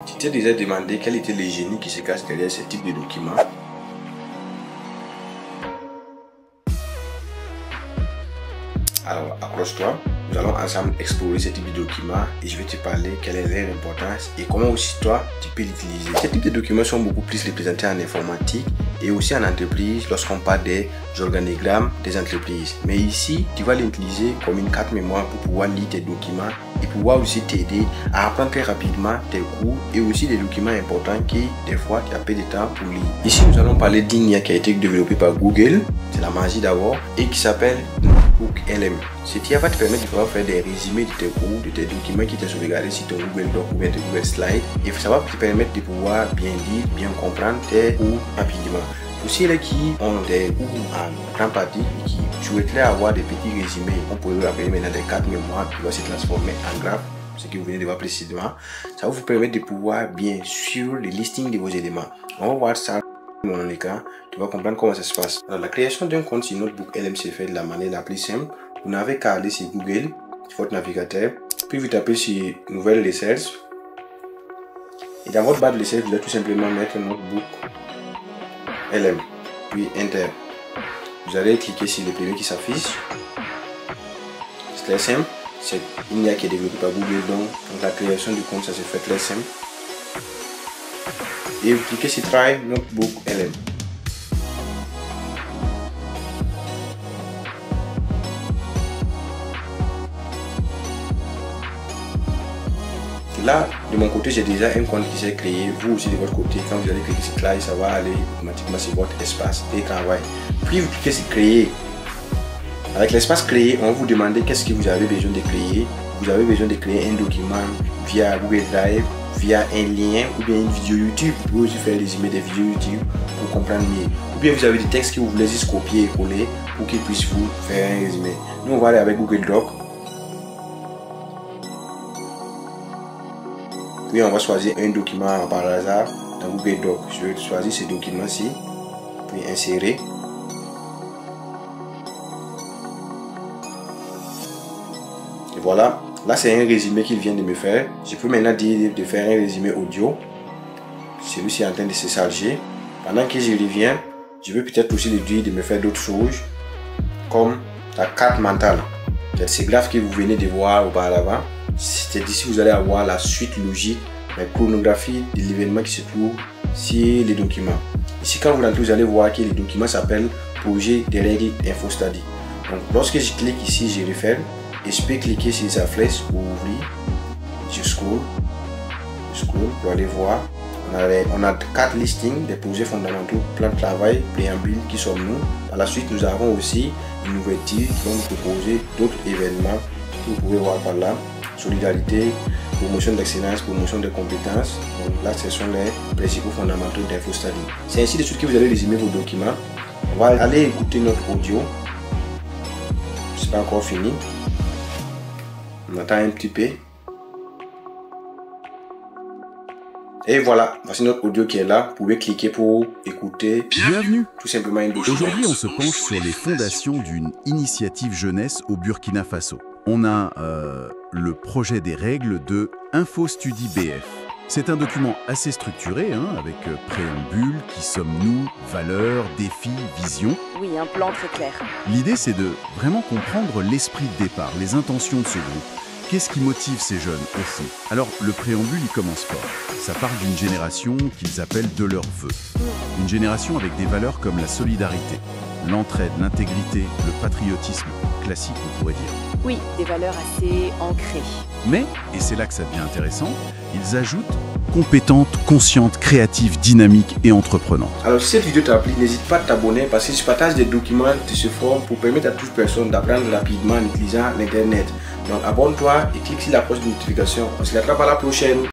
Tu t'es déjà demandé quel était le génie qui se cache derrière ce type de document? Alors, accroche-toi, nous allons ensemble explorer ce type de document et je vais te parler quelle est leur importance et comment aussi toi tu peux l'utiliser. Ce type de documents sont beaucoup plus représentés en informatique et aussi en entreprise lorsqu'on parle des organigrammes des entreprises. Mais ici, tu vas l'utiliser comme une carte mémoire pour pouvoir lire tes documents et pouvoir aussi t'aider à apprendre très rapidement tes cours et aussi des documents importants qui, des fois, tu as peu de temps pour lire. Ici, nous allons parler d'une IA qui a été développée par Google, c'est la magie d'abord, et qui s'appelle Notebook LM. Cette IA va te permettre de pouvoir faire des résumés de tes cours, de tes documents qui t'ont sauvegardés sur ton Google Doc ou bien ton Google Slide. Et ça va te permettre de pouvoir bien lire, bien comprendre tes cours rapidement. Pour ceux qui ont des cours en grande partie et qui souhaiteraient avoir des petits résumés, on pourrait appeler maintenant des cartes mémoire qui vont se transformer en graphes, ce que vous venez de voir précisément. Ça va vous permettre de pouvoir bien suivre le listing de vos éléments. On va voir ça dans mon écran, tu vas comprendre comment ça se passe. Alors, la création d'un compte sur Notebook LM se fait de la manière la plus simple. Vous n'avez qu'à aller sur Google, sur votre navigateur, puis vous tapez sur Nouvelle Recherche. Et dans votre barre de recherche, vous allez tout simplement mettre Notebook LM, puis Enter. Vous allez cliquer sur le premier qui s'affiche. C'est très simple. C'est une IA qui est développée par Google, donc la création du compte, ça se fait très simple. Et vous cliquez sur Try Notebook LM. Là, de mon côté, j'ai déjà un compte qui s'est créé. Vous aussi de votre côté, quand vous allez cliquer sur Try, ça va aller automatiquement sur votre espace de travail. Puis vous cliquez sur Créer. Avec l'espace créé, on va vous demander qu'est-ce que vous avez besoin de créer. Vous avez besoin de créer un document via Google Drive, via un lien ou bien une vidéo YouTube. Vous pouvez aussi faire des résumés des vidéos YouTube pour comprendre mieux. Ou bien vous avez des textes que vous voulez juste copier et coller pour qu'ils puissent vous faire un résumé. Nous, on va aller avec Google Doc. Puis on va choisir un document par hasard dans Google Doc. Je vais choisir ce document-ci, puis insérer. Et voilà, là c'est un résumé qu'il vient de me faire. Je peux maintenant dire de faire un résumé audio. Celui-ci est en train de se charger. Pendant que je reviens, je veux peut-être aussi lui dire de me faire d'autres choses, comme la carte mentale. C'est le graphe que vous venez de voir auparavant. C'est d'ici vous allez avoir la suite logique, la chronographie de l'événement qui se trouve sur les documents. Ici, quand vous rentrez, vous allez voir que le document s'appelle Projet des règles InfoStudy. Donc, lorsque je clique ici, je referme et je peux cliquer sur sa flèche pour ouvrir. Je scroll pour aller voir. On a 4 listings des projets fondamentaux, plan de travail, préambule, qui sommes nous. Par la suite, nous avons aussi une ouverture qui va nous proposer d'autres événements que vous pouvez voir par là. Solidarité, promotion d'excellence, promotion de compétences. Donc là, ce sont les principaux fondamentaux d'InfoStudy. C'est ainsi de suite que vous allez résumer vos documents. On va aller écouter notre audio. C'est pas encore fini. On attend un petit peu. Et voilà, voici notre audio qui est là. Vous pouvez cliquer pour écouter. Bienvenue. Tout simplement une document. Aujourd'hui, on se penche sur les fondations d'une initiative jeunesse au Burkina Faso. On a le projet des règles de InfoStudy BF. C'est un document assez structuré, avec préambule, qui sommes-nous, valeurs, défis, vision. Oui, un plan très clair. L'idée, c'est de vraiment comprendre l'esprit de départ, les intentions de ce groupe. Qu'est-ce qui motive ces jeunes, au fond? Alors, le préambule, il commence fort. Ça parle d'une génération qu'ils appellent de leurs vœux. Une génération avec des valeurs comme la solidarité, l'entraide, l'intégrité, le patriotisme. Classique, on pourrait dire. Oui, des valeurs assez ancrées. Mais, et c'est là que ça devient intéressant, ils ajoutent compétentes, conscientes, créatives, dynamiques et entreprenantes. Alors si cette vidéo t'a plu, n'hésite pas à t'abonner parce que je partage des documents de ce forum pour permettre à toute personne d'apprendre rapidement en utilisant l'internet. Donc abonne-toi et clique sur la cloche de notification. On se retrouve à la prochaine.